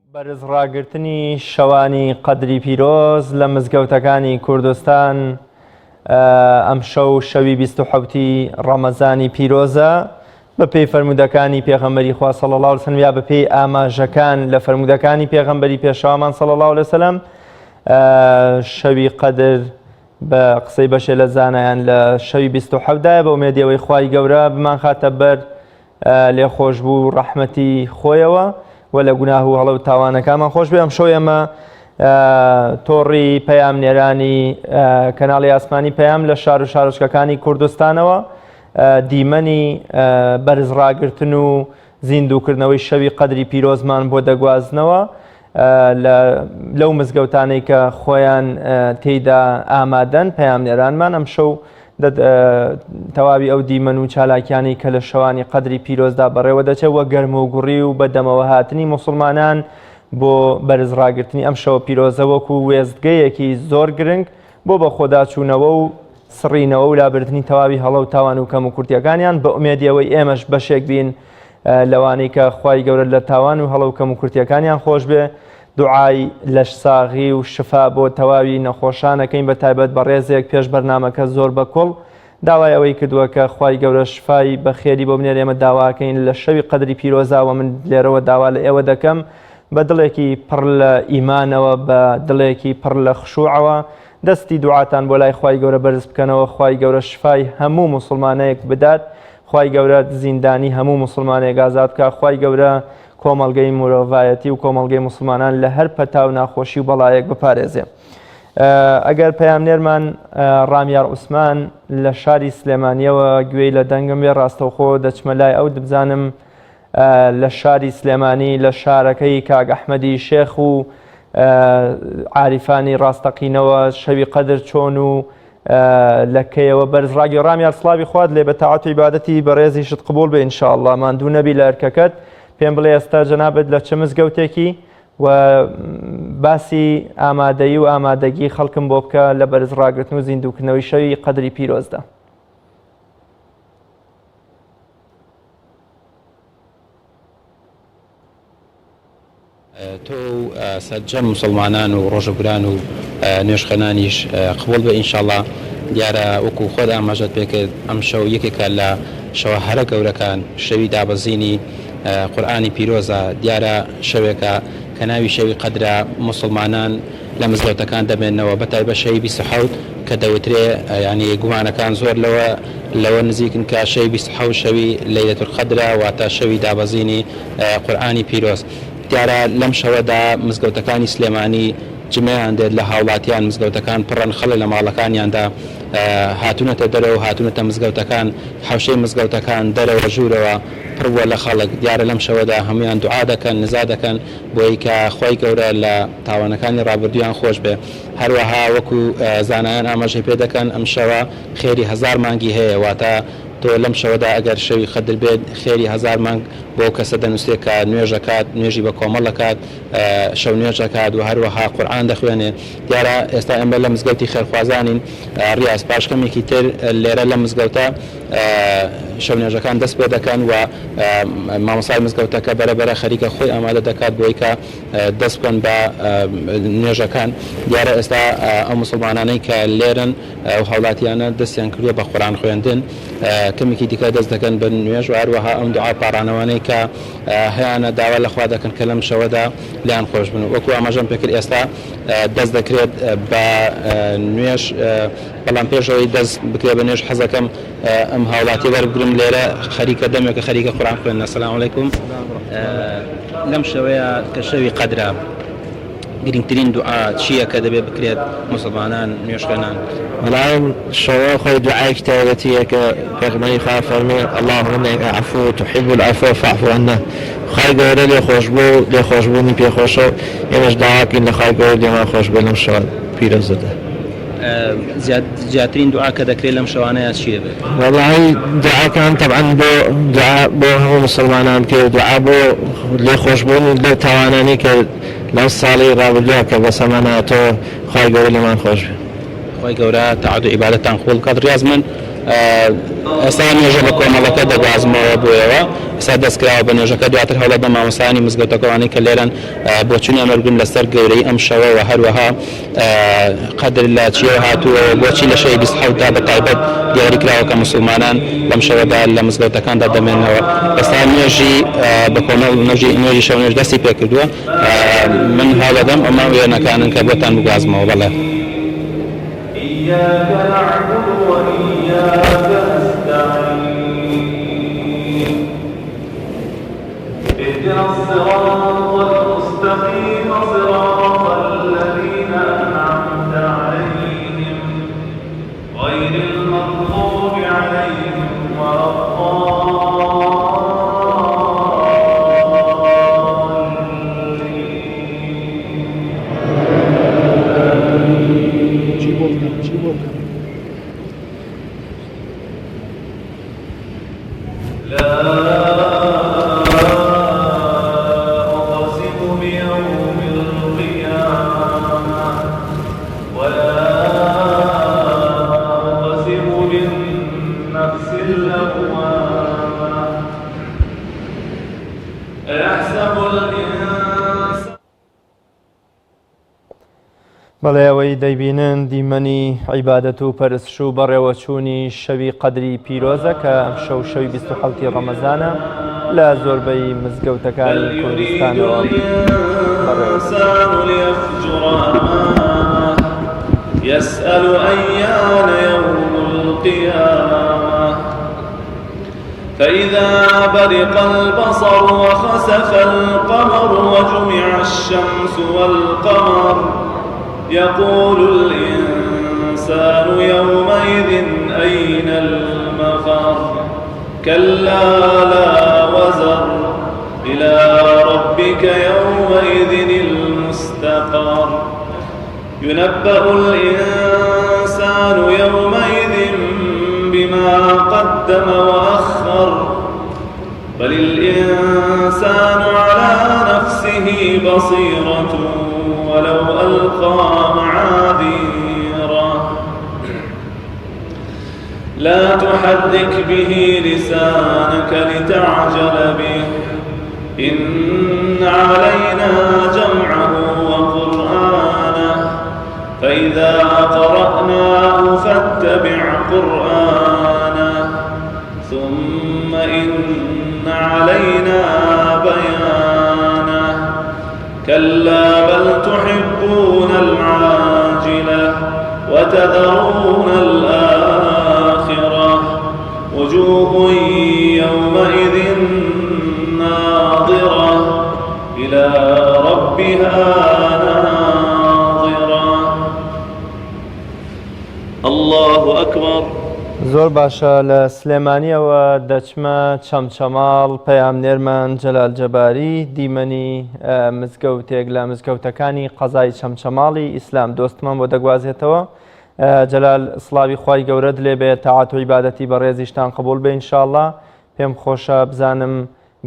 بەرزڕاگرتنی شەوانی قەدری پیرۆز لە مزگەوتەکانی کوردستان ئەم شەو شەوی 27 ڕەمەزانی پیرۆزە بە پێی فەرمودەکانی پێغەمبەری خوا صلی الله علیه و سلم یا بە پێی ئاماژەکان لە فەرمودەکانی پێغەمبەری پێشەوامان صلی الله علیه و سلم شەوی قەدر بە قسەی بەشێ لە زانایان لە شەوی 27دایە بە ئومێدیەوەی خوای گەورە بمان خاتە بەر لێخۆشبوو ڕەحمەتی خۆیەوە و لە گوناه و هەڵە و تاوانەکانمان خۆش بێ. ئەم شەو ئێمە تۆڕی پەیام نێرانی کەناڵی ئاسمانی پەیام لە شار و شارۆچکەکانی کوردستانەوە دیمەنی بەرزڕاگرتن و زیندووکردنەوەی شەوی قەدری پیرۆزمان بۆ دەگوازنەوە لەو مزگەوتانەی کە خۆیان تێیدا ئامادەن پەیام نێرانمان. ئەم شەو تەواوی ئەو دیمەن و چالاکیانی کە لە شەوانی قەدری پیرۆزدا بەڕێوە دەچێت وە گەرمە و گوڕی و بەدەمەوە هاتنی موسڵمانان بۆ بەرزڕاگرتنی ئەم شەوە پیرۆزە وەکو وێستگەیەکی زۆر گرنگ بۆ بە خۆداچوونەوە و سڕینەوە و لابردنی تەواوی هەڵە و تاوان و کەم و کورتیەکانیان بە ئومێدیەوەی ئێمەش بەشێک بین لەوانەی کە خوای گەورە لە تاوان و هەڵە و کەم و کورتیەکانیان خۆش بێ. دوعای لەشساغی و شفا بۆ تەواوی نەخۆشانەکەین بە تایبەت بە ڕێزێک پێش بەرنامەکە زۆر بەکوڵ داوای ئەوەی کردووە کە خوای گەورە شفای بەخێری بۆ بنێر. ئێمە داواکەین لە شەوی قەدری پیرۆزاوە من لێرەوە داوا لە ئێوە دەکەم بە دڵێکی پڕ لە ئیمانەوە بە دڵێکی پڕ لە خشوعەوە دەستی دوعاتان بۆ لای خوای گەورە بەرز بکەنەوە خوای گەورە شفای هەموو موسڵمانەیەک بدات، خوای گەورە زیندانی هەموو موسڵمانێک ئازاد بکات، خوای گەورە کۆمەڵگەی مرۆڤایەتی و کۆمەڵگەی موسڵمانان لە هەر پەتا و ناخۆشی و بەڵایەک بپارێزێ. ئەگەر پەیامنێرمان ڕامیار عوسمان لە شاری سلێمانیەوە گوێی لە دەنگم بێ ڕاستەوخۆ دەچمە لای ئەو دەبزانم لە شاری سلێمانی لە شارەکەی کاک ئەحمەدی شێخ و عاریفانی ڕاستەقینەوە شەوی قەدر چۆن و لەکەیەوە بەرزڕاگی ڕامیار سڵاوی خوارد لێ بە تاعات و عیبادەتی بەڕێزیشت قبول بێ ئینشاءڵڵا. ماندوو نەبی لە ئەرکەکەت پێم بڵێ ئێستا جەنابەت لە چه مزگەوتێکی و باسی ئامادەیی و ئامادەگی خەڵکم بۆ بکە لە بەرزڕاگرتن و زیندووکردنەوەی شەوی قەدری پیرۆزدا. تۆ سەرجەم موسڵمانان و ڕۆژەبران و نوێژخەنانیش قبول بە ئینشاءڵڵا. دیارە وەکو خۆت ئاماژەت پێکرد ئەم شەو یەکێکە لە شەوە هەرە گەورەکان شەوی دابەزینی قورئانی پیرۆزە. دیارە شەوێکە کە ناوی شەوی قەدرە موسڵمانان لە مزگەوتەکان دەبێنەوە بەتایبەت شەوی 27 کە دەوترێ ینی گومانەکان زۆر لەوە نزیکن کە شەوی 27 شەوی لەیلەتول قەدرە واتە شەوی دابەزینی قورئانی پیرۆز. دیارە لەم شەوەدا مزگەوتەکانی سلێمانی جمعیان دێت لە هاوڵاتیان مزگەوتەکان پڕن خەڵک لە ماڵەکانیاندا هاتوونەتە دەرەوە و هاتوونەتە مزگەوتەکان حەوشەی مزگەوتەکان دەرەوە ژوورەوە پڕوە لە خەڵک. دیارە لەم شەوەدا هەمویان دوعا دەکەن نزا دەکەن بۆی کە خۆی گەورە لە تاوانەکانی ڕابردویان خۆش بێ. هەروەها وەکو زانایان ئاماژەی پێ دەکەن ئەم شەوە خێری 1000 مانگی هەیە واتە تۆ لەم شەوەدا ئەگەر شەوی قەدر بێت خێری 1000 مانگ بۆ کەسە دەنووسێت کە نوێژەکات نوێژی بە کۆمەڵەکات شەو نوێژەکات و هەروەها قورئان دەخوێنێ. دیارە ئێستا ئێمە لە مزگەوتی خێرخوازانین ڕیاز پاشکەمێکی تر لێرە لە مزگەوتە شەو نوێژەکان دەست پێ دەکەن و مامۆستای مزگەوتەکە بەرەبەرە خەریکە خۆی ئامادە دەکات بۆی کە دەست بکەن بە نوێژەکان. دیارە ئێستا ئەو موسڵمانانەی کە لێرن و هاوڵاتیانە دەستیان کردووە بە قورئان خوێندن کەمێکی دیکە دەست دەکەن بە نوێژ و هەروەها ئەم دوعا پاڕانەوەی کە هەیەە داوا لەخوا دەکەن کە لەم شەوەدا لیان خۆش بن. وەکو ئاماژەم پێکرد ئێستا دەست دەکرێت بە نوێژ بەڵام پێشەوەی دەست بکرێت بە نوێژ حەزەکەم ئەم هاوڵاتی وەربگرم لێرە خەریکە دەمێکە خەریکە قورئان خوێندن. ئەسەلامو عەلەیکوم. لەم شەوەیە کە شەوی قەدرە گرنگترین دوعا چییە کە دەبێت بکرێت موسڵمانان نوێژخێنان؟ بەڵام شەوە خۆی دوعای تایبەتیە کە پێغەمبەری خوا فەرمووی اللهم إنك عفو تحب العفو فاعف عنا. خوای گەورە لێخۆشبوونی پێخۆشە و ئێمەش داواکەین لە خوای گەورە لێمان خۆش بێ لەم شەوە پیرۆزەدا. زیاترین دوعا کە دەکرێت لەم شەوانەیە چی دەبێت؟ وەڵاهی دوعاکان تەبعەن بۆ هەموو موسڵمانان کە دوعا بۆ لێخۆشبوونی لە تاوانانی کە لەم ساڵی ڕابردووە کە بەسەمانەتەوە خوای گەورە لێمان خۆش بێ. خوای گەورە تاعات و عیبادەتان قبول بکات. ڕیاز من ئێستا نوێژە بە کۆمەڵەکە دەگوازمەوە بۆیەوە ئێستا دەستکراوە بە نوێژەکە دواتر هەوڵە دەم مامۆستایانی مزگەوتەکەوانی کە لێرەن بۆ چوونی ئەمەرگن لەسەر گەورەی ئەم شەوەوە هەروەها قەدر لە چیەوە هاتووە بۆچی لە شەوی 27دا بە تایبەت دیاری کراوە کە مسلمانان لەم شەوەدا لە مزگەوتەکاندا دەمێنەوە ئێستا نوێژی بە کۆمەڵ نوێژی شەو نوێژ دەستی پێ کردووە من هەوڵە دەم ئەمە وێنەکانن کە بۆتان بگوازمەوە بەڵێ إياك نعبد وإياك نستعين اهدنا الصراط المستقيم صراط الذين أنعمت عليهم غير المغضوب عليهم ولا بەڵێ ئەوەی دەیبینن دیمەنی عیبادەت و پەرستش و بەڕێوەچوونی شەوی قەدری پیرۆزە کە ئەم شەو شەوی 27 ڕەمەزانە لە زۆربەی مزگەوتەکانی کوردستانەوە يسأل أيان يوم القيامة فإذا برق البصر وخسف القمر وجمع الشمس والقمر يقول الإنسان يومئذ أين المفر كلا لا وزر إلى ربك يومئذ المستقر ينبأ الإنسان يومئذ بما قدم وأخر بل الإنسان على نفسه بصيرة ولو ألقى معاذيره لا تحرك به لسانك لتعجل به إن علينا جمعه وقرآنه فإذا قرأناه فاتبع قرآنه ثم إن علينا بيانه كلا بل تحبون العاجلة وتذرون الآخرة وجوه يومئذ ناظرة إلى ربها ناظرة الله أكبر زۆر باشە لە سلێمانیەوە دەچمە چەمچەماڵ پەیامنێرمان جەلال جەباری دیمەنی مزگەوتێک لە مزگەوتەکانی قەزای چەمچەماڵی ئیسلام دۆستمان بۆ دەگوازێتەوە جەلال سڵاوی خوای گەورەت لێبێت تاعات و عیبادەتی بە ڕێزیشتان قبول بێ ئینشاءڵڵا پێم خۆشە بزانم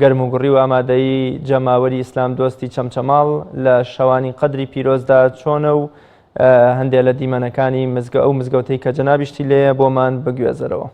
گەرم و گوڕی و ئامادەیی جەماوەری ئیسلام دۆستی چەمچەماڵ لە شەوانی قەدری پیرۆزدا چۆنە و هەندێک لە دیمەنەکانی ئەو مزگەوتەی کە جەنابیشتی لێیە بۆمان بگوێزەرەوە.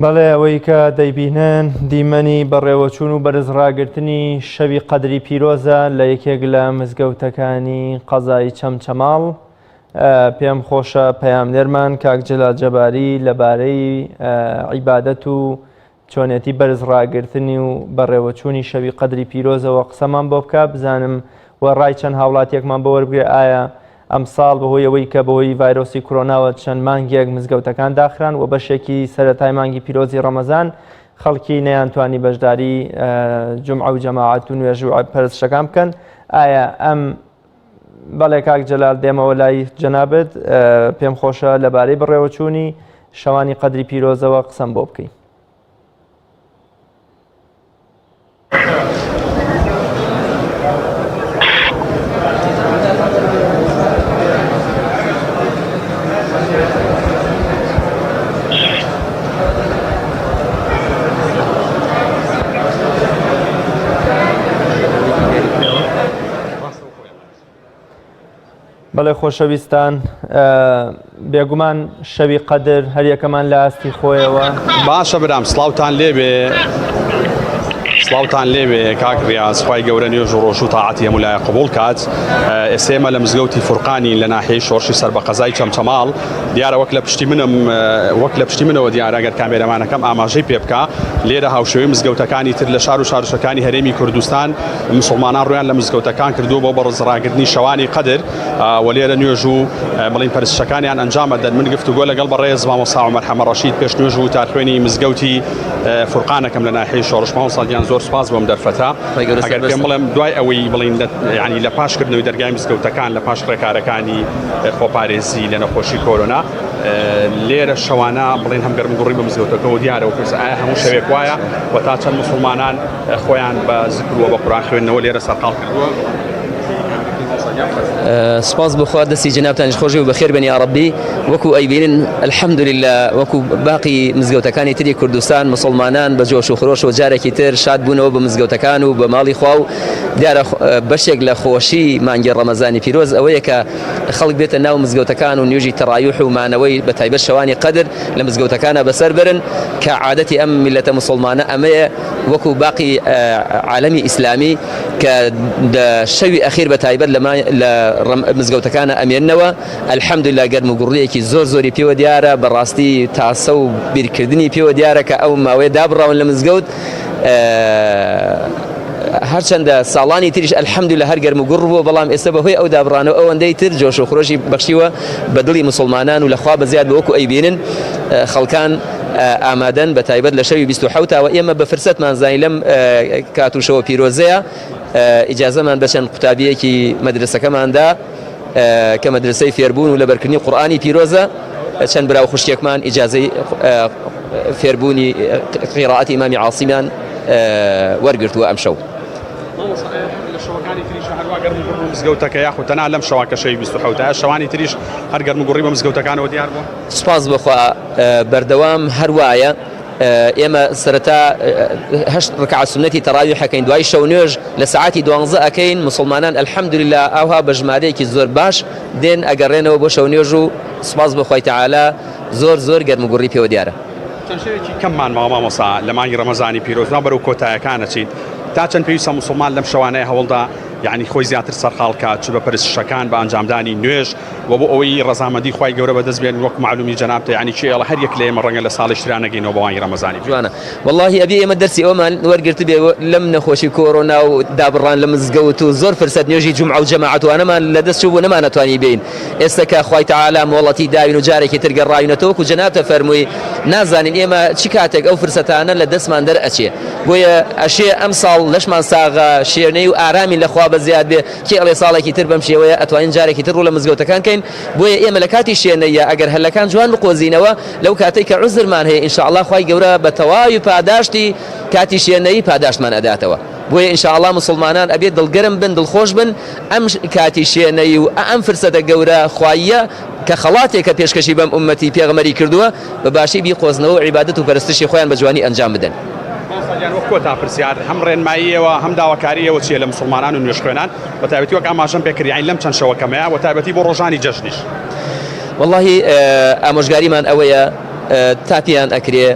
بەڵێ ئەوەی کە دەیبینن دیمەنی بەڕێوەچوون و بەرزڕاگرتنی شەوی قەدری پیرۆزە لە یەکێک لە مزگەوتەکانی قەزای چەمچەماڵ پێم خۆشە پەیامنێرمان کاک جەلال جەباری لەبارەی عیبادەت و چۆنێتی بەرزڕاگرتنی و بەڕێوەچوونی شەوی قەدری پیرۆزەوە قسەمان بۆ بکە بزانم و ڕای چەند هاوڵاتیەکمان بۆ وەربگرێ ئایا ئەم ساڵ بەهۆی ئەوەی کە بەهۆی ڤایرۆسی کۆرۆناوە چەند مانگێک مزگەوتەکان داخران و بەشێکی سەرەتای مانگی پیرۆزی ڕەمەزان خەڵکی نەیانتوانی بەشداری جومعە و جەماعەت و نوێژ و پەرستشەکان بکەن ئایا ئەم بەڵێ کاک جەلال دێمەوە لای جەنابەت پێم خۆشە لەبارەی بڕێوەچوونی شەوانی قەدری پیرۆزەوە قسەم بۆ بکەین. بەڵێ خۆشەویستان بێگومان شەوی قەدر هەر یەکەمان لە ئاستی خۆیەوە. باشە برام سڵاوتان لێبێ کاک ریاز خوای گەورە نوێژ و ڕۆژ و تاعەتی هەموو لایە قبوڵ کات. ئێسێمە لە مزگەوتی فورقانی لە ناحیەی شۆڕشی سەر بە قەزای چەمچەماڵ دیارە وەک لە پشتی منەوە دیارە ئەگەر کامێرەمانەکەم ئاماژەی پێ بکە لێرە هاوشێوەی مزگەوتەکانی تر لە شار و شارشەکانی هەرێمی کوردستان مسلمانان ڕویان لە مزگەوتەکان کردووە بۆ بەڕێزڕاگرتنی شەوانی قەدر و لێرە نوێژ و بڵین پەرستشەکانیان ئەنجام دەدەن. من گفتوگۆ لەگەڵ بەڕێز مامۆستا عومەر حەمە ڕەشید پێش نوێژ و تارخوێنی مزگەوتی فورقانەکەم لە ناحیەی شۆڕش ماوەساڵیان زۆر سپاس بۆم دەرفەتە. ئەگەر پێم بڵێم دوای ئەوەی بڵین ینی لە پاشکردنەوەی دەرگای مزگەوتەکان لە پاش ڕێکارەکانی خۆپارێزی لە نەخۆشی کۆرۆنا لێرە شەوانە بڵین هەم گەرمگوڕی بە مزگەوتەکەەوە دیارە و پرسە ئایا هەموو شەوێک وایە و تا چەند مسلمانان خۆیان بە زیکر و بە قورئان خوێندنەوە لێرە سەرقاڵ کردووە. سپاس بخوا دەستی جنابتانش خۆشی و بەخێر بێنی یا ڕەبی. وەکو ئەیبینن الحەمدولله وەکو باقی مزگەوتەکانی تری کوردستان مسلمانان بە جۆش و خۆش و جارێکی تر شاد بوونەوە بە مزگەوتەکان و بە ماڵی خوا و دیارە بەشێک لە خۆشی مانگی ڕەمەزانی پیرۆز ئەوەیە کە خەڵک بێتە ناو مزگەوتەکان و نوێژی تەڕاویح و مانەوەی بە تایبەت شەوانی قەدر لە مزگەوتەکانە بەسەر برن کە عادەتی ئەم میلەتە مسلمانە ئەمەیە وەکو باقی عالەمی ئیسلامی کە شەوی ئەخیر بە تایبەت لە مزگەوتەکانە ئەمێننەوە الحەمدولله گەرم و گوڕیەکی زۆر زۆری پێوە دیارە بەڕاستی تاسە و بیرکردنی پێوە دیارە کە ئەو ماوەیە دابڕاون لە مزگەوت هەرچەندە ساڵانی تریش الحەمدولله هەر گەرم و گوڕ بووە بەڵام ئێستا بەهۆی ئەو دابڕانەوە ئەوەندەی تر جۆش و خۆشی بەخشیوە بە دڵی مسلمانان و لەخوا بەزیاد بەوەکو ئەیبینن خەڵکان ئامادەن بە تایبەت لە شەوی 27 ئێمە بە فرسەتمان زانی لەم کاتوشەوە پیرۆزەیە ئیجازەمان بەچەند قوتابیەکی مەدرسەکەماندا کە مەدرسەی فێربوون و لە بەرکردنی قورئانی پیرۆزە چەند براو خوشکێکمان ئیجازەی فێربوونی قیراءەتی ئیمامی عاصیمیان وەرگرتووە ئەم شەو. مزگەوتەکە یاخود تەنها لەم شەوا کە شەوی 27 شەوانی تریش هەر گەرمگوڕی بە مزگەوتەکانەوە دیار بووە. سپاس بخوا بەردەوام هەروایە ئێمە سەرەتا 8 ڕکعات سنەتی تەڕاویح ئەکەین دوای شەو نوێژ لە سەعاتی 12 ئەکەین مسلمانان الحەمدولله ئەوها بە ژمارەیەکی زۆر باش دێن ئەگەڕێنەوە بۆ شەو نوێژ و سپاس بەخوای تەعالا زۆر گەرمگوڕی پێوە دیارە. چەند شەوێکی کەممان ماوە مامۆستا لە مانگی ڕەمەزانی پیرۆز بەرەو کۆتایەکانە چین تا چەند پێویستە مسلمان لەم شەوانەیە هەوڵدا یعنی خۆی زیاتر سەرقاڵ کات چ بە پەرستشەکان بە ئەنجامدانی نوێژ و بۆ ئەوەی ڕەزامەندی خوای گەورە بەدەست بێن وەک معلومی جەنابتە یعنی چێڵە هەر یەک لە ئێمە ڕەنگە لە ساڵی ترا نەگەینەوە بە مانگی ڕەمەزانی جوانە والله ئەبێ ئێمە دەرسی ئەومان وەرگرت بێ لەم نەخۆشی کۆڕۆنا و دابڕان لە مزگەوت و زۆر فرسەت نوێژی جومعە و جەماعەتوانەمان لەدەست چوو بوو نەمانەتوانی بین ئێستا کە خوای تەعالا مۆڵەتی داوین و جارێکی تر گەڕاوینەتەوە و جەنابتە فەرمووی نازانین ئێمە چی کاتێک ئەو فرسەتانە لە دەستمان دەرئەچێ بۆیە ئەشێ ئەم ساڵ لەشمان ساغا شێرنەی و ئارامی لەخوا بەزیاد بێ کێ ئەڵێ ساڵێکی تر بەم شێوەیە ئەتوانین جارێکی تر ڕوو لە مزگەوتەکان کەین بۆیە ئێمە لە کاتی شێرنەیە ئەگەر هەلەکان جوان بقۆزینەوە لەو کاتێک کە عوزرمان هەیە ئینشاءالله خوای گەورە بە تەواوی پاداشتی کاتی شێرنەیی پاداشتمان ئەداتەوە بۆیە ئینشاءالله مسلمانان ئەبێ دڵگەرم بن دڵخۆش بن ئەم کاتی شێرنەی و ئەم فرسەتە گەورە خواییە کە خەڵاتێکە پێشکەشی بەم ئومەتی پێغەمبەری کردووە بە باشی بیقۆزنەوە و عیبادەت و پەرستشی خۆیان بە جوانی ئەنجام بدەن. وەک کۆتا پرسیار هەم ڕێنماییەوە هەم داواکاریەوە چیە لە مسلمانان و نوێژخوێنان بە تایبەتی وەک ئاماژەم پێکردین لەم چەند شەوەکەمەیە و تایبەتی بۆ ڕۆژانی جەژنیش. والله ئامۆژگاریمان ئەوەیە تاپیان ئەکرێ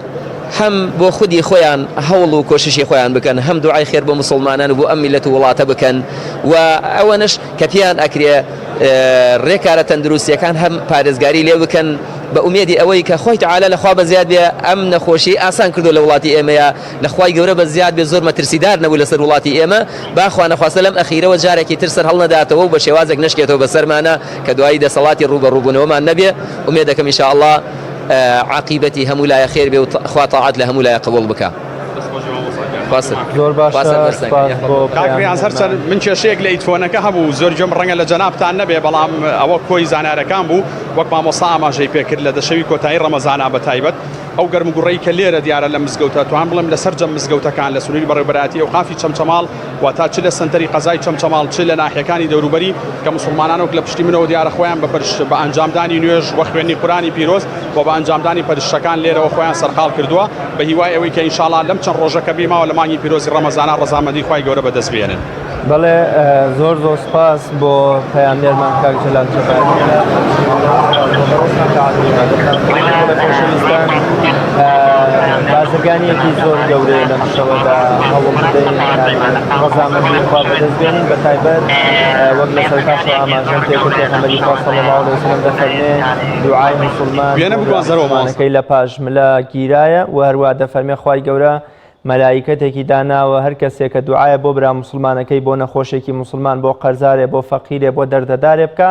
هەم بۆ خودی خۆیان هەوڵ و کۆششی خۆیان بکەن هەم دوعای خێر بۆ مسلمانان و بۆ ئەم میلەت و وڵاتە بکەن و ئەوەنش کە پیان ئەکرێ ڕێکارە تەندروستیەکان هەم پارێزگاری لێ بکەن بە ئومێدی ئەوەی کە خۆی تەعالا لەخوا بەزیاد بێ ئەم نەخۆشی ئاسان کردو لە وڵاتی ئێمەیە لەخوای گەورە بەزیاد بێ زۆر مەترسیدار نەبوو لەسەر وڵاتی ئێمە باخوا نەخواستە لەم ئەخیرەوە جارێکی تر سەر هەڵنەداتەوە و بە شێوازێک نشکێتەوە بەسەرمانە کە دوایی دەسەڵاتی ڕوبەڕووبوونەوەمان نەبێ ئومێد دەکەم ئینشاءالله عاقبەتی هەموو لایە خێر بێ و خوا تاعات لە هەموو لایە قبوڵ بکە. زۆر باشە سپاس بۆ کاکریان هەرچەند من کێشەیەک لە ئیتفۆنەکە هەبوو زۆر جۆم ڕەنگە لە جەنابتان نەبێ بەڵام ئەوە کۆی زانارەکان بوو وەک مامۆستا ئاماژەی پێکرد لە دەشەوی کۆتایی ڕەمەزانە بەتایبەت ئەو گەرمگوڕەی کە لێرە دیارە لە مزگەوتە توان بڵێم لەسەر جەم مزگەوتەکان لە سنووری بەڕێوەبەرایەتی و قافی چەمچەماڵ واتا چ لە سنتەری قەزای چەمچەماڵ چ لە ناحیەکانی دەوروبەری کە مسلمانانەوە لە پشتی منەوە دیارە خۆیان بە ئەنجامدانی نوێژ وە خوێندنی قورآنی پیرۆز بۆ بە ئەنجامدانی پەرشتەکان لێرەوە خۆیان سەرقاڵ کردووە بە هیوای ئەوەی کە ئینشاڵڵا لەم چەند ڕۆژەکە بیماوە لە مانگی پیرۆزی ڕەمەزانە ڕەزامەندی خوای گەورە بەدەست بێنن. بەڵێ زۆر سپاس بۆ پەیامێرمان کاک جەلال بازرگانیەکی زۆر گەورەیە لەم شەوەدا هەوڵ بدەین ڕەزامەندی خوا بەدەست بێنین بە تایبەت وەک لە سەرتاشەوە ئاماژەم پێکرد پێغەمبەری خوا صلی الله علیه وسلم دەفەرمێ دوعای مسلمانەکەی لە پاژملە گیرایە و هەروە دەفەرمێ خوای گەورە مەلایکەتێکی داناوە هەر کەسێک کە دوعایە بۆ برا مسلمانەکەی بۆ نەخۆشێکی مسلمان بۆ قەرزارێ بۆ فەقیرێ بۆ دەردەدارێ بکە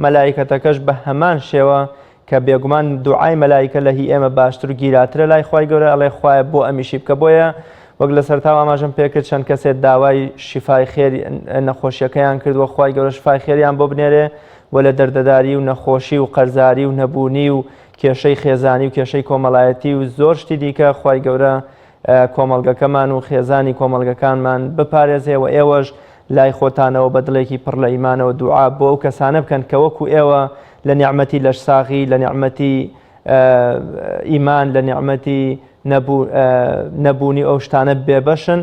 مەلایکەتەکەش بە هەمان شێوە کە بێگومان دوعای مەلایکە لە هی ئێمە باشتر و گیراترە لای خوای گەورە ئەڵێ خوایە بۆ ئەمیشی بکە بۆیە وەک لە سەرتاوە ئاماژەم پێکرد چەند کەسێک داوای شیفای خێری نەخۆشیەکەیان کردووە خوای گەورە شیفای خێریان بۆ بنێرێ و لە دەردەداری و نەخۆشی و قەرزاری و نەبوونی و کێشەی خێزانی و کێشەی کۆمەڵایەتی و زۆر شتی دیکە خوای گەورە کۆمەڵگەکەمان و خێزانی کۆمەڵگەکانمان بپارێزێ و ئێوەش لای خۆتانەوە بە دڵێکی پڕ لە ئیمانەوە دوعا بۆ ئەو کەسانە بکەن کە وەکو ئێوە لە نیعمەتی لەشساغی لە نیعمەتی ئیمان لە نیعمەتی نەبوونی ئەو شتانە بێبەشن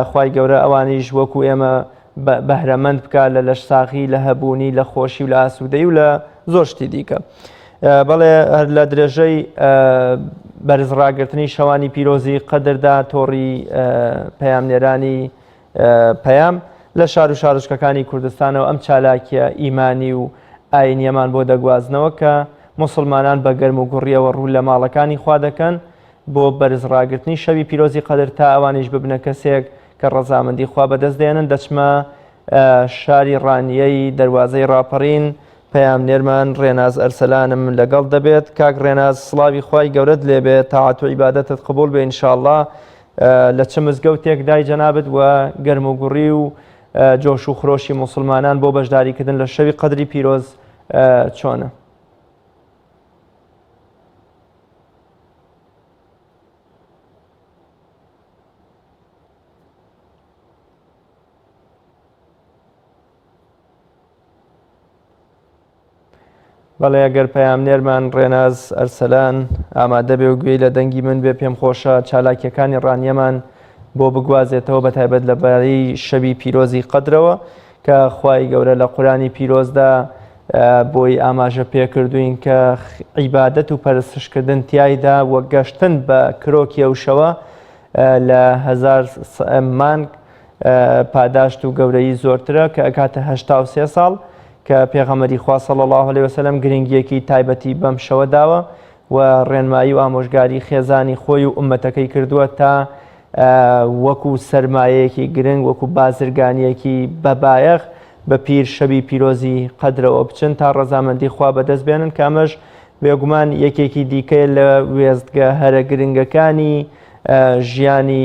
خوای گەورە ئەوانیش وەکو ئێمە بەهرەمەند بکە لە لەشساغی لە هەبوونی لە خۆشی و لە ئاسوودەی و لە زۆر شتی دیکە. بەڵێ هەر لە درێژەی بەرزڕاگررتنی شەوانی پیرۆزی قەدردا تۆڕی پەیامنێرانی پەیام لە شار و شارچکەکانی کوردستانەوە ئەم چالاکیە ئیمانی و ئاینیەمان بۆ دەگوازنەوە کە مسلمانان بە گەرم و گوڕیەوە ڕوو لە ماڵەکانی خوا دەکەن بۆ بەرزڕاگررتنی شەوی پیرۆزی قەدر تا ئەوانیش ببنە کەسێک کە ڕەزامەندی خوا بەدەست دێنن دەچمە شاری ڕانیەی دەواازەی ڕاپەڕین پەیامنێرمان ڕێناز ئەرسەلانم لەگەڵ دەبێت کاک ڕێناز سڵاوی خوای گەورەت لێبێت تاعات و عیبادەتت قبول بێ ئینشاءڵڵا لە چ مزگەوتێک دای جەنابەت و گەرم و گوڕی و جۆش و خرۆشی مسلمانان بۆ بەشداریکردن لە شەوی قەدری پیرۆز چۆنە؟ بەڵێ ئەگەر پەیامنێرمان ڕێناز ئەرسەلان ئامادە بێ و گوێی لە دەنگی من بێ پێم خۆشە چالاکیەکانی ڕانیەمان بۆ بگوازێتەوە بەتایبەت لەبارەی شەوی پیرۆزی قەدرەوە کە خوای گەورە لە قورآنی پیرۆزدا بۆی ئاماژە پێکردوین کە عیبادەت و پەرستشکردن تیایدا وە گەشتن بە کرۆکی ئەو شەوە لە 1000 مانگ پاداشت و گەورەی زۆرترە کە ئەکاتە 83 ساڵ کە پێغەمبەری خوا صلی الله علیه وسلم گرنگیەکی تایبەتی بەم شەوە داوە و ڕێنمایی و ئامۆژگاری خێزانی خۆی و ئومەتەکەی کردووە تا وەکو سەرمایەیەکی گرنگ وەکو بازرگانیەکی بەبایەخ بە پیر شەوی پیرۆزی قەدرەوە بچن تا ڕەزامەندی خوا بەدەست بێنن کامەش بێگومان یەکێکی دیکەیە لە وێستگە هەرە گرنگەکانی ژیانی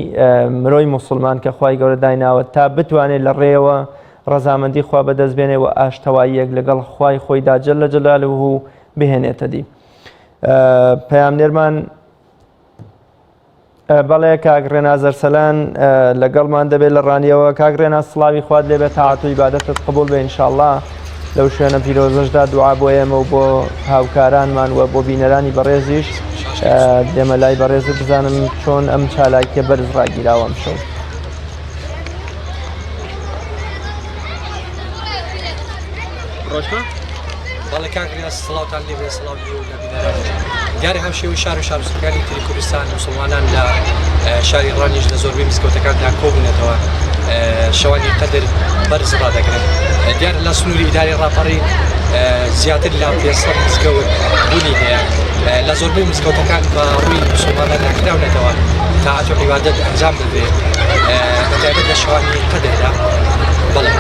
مرۆی موسڵمان کە خوای گەورە دایناوە تا بتوانێت لە ڕێەوە ڕەزامەندی خوا بەدەست بێنێ و ئاشتەواییەک لەگەڵ خوای خۆیدا جەل جەلالوه بهێنێتە دی. پەیامنێرمان بەڵێ کاک ڕێناز ئەرسەلان لەگەڵمان دەبێت لە ڕانیەوە. کاک ڕێناز سڵاوی خوات لێبێت تاعات و عیبادەتت قبول بێ ئینشاءڵڵا لەو شوێنە پیرۆزەشدا دوعا بۆ ئێمە و بۆ هاوکارانمان و بۆ بینەرانی بەڕێزیش دێمە لای بەڕێزت بزانم چۆن ئەم چالاکیە بەرز ڕاگیراوە ئەم شەو. بەڵێ کاکرێناز سڵاوتان لێبێ سڵاو لێ و لە بینەران دیارە هەمشێوی شار و شارچکەکانی تری کوردستان مسلمانان لە شاری ڕانیش لە زۆربەی مزگەوتەکاندا کۆبوونەتەوە شەوانی قەدر بەرز ڕادەگرن. دیارە لە سنووری ئیداری ڕاپەڕین زیاتر لە 500 مزگەوت بوونی هەیە لە زۆربەی مزگەوتەکان بە ڕووی مسلمانان کراونەتەوە تاعات و عیبادەت ئەنجام بدرێ بەتایبەت لە شەوانی قەدردا. بەڵێ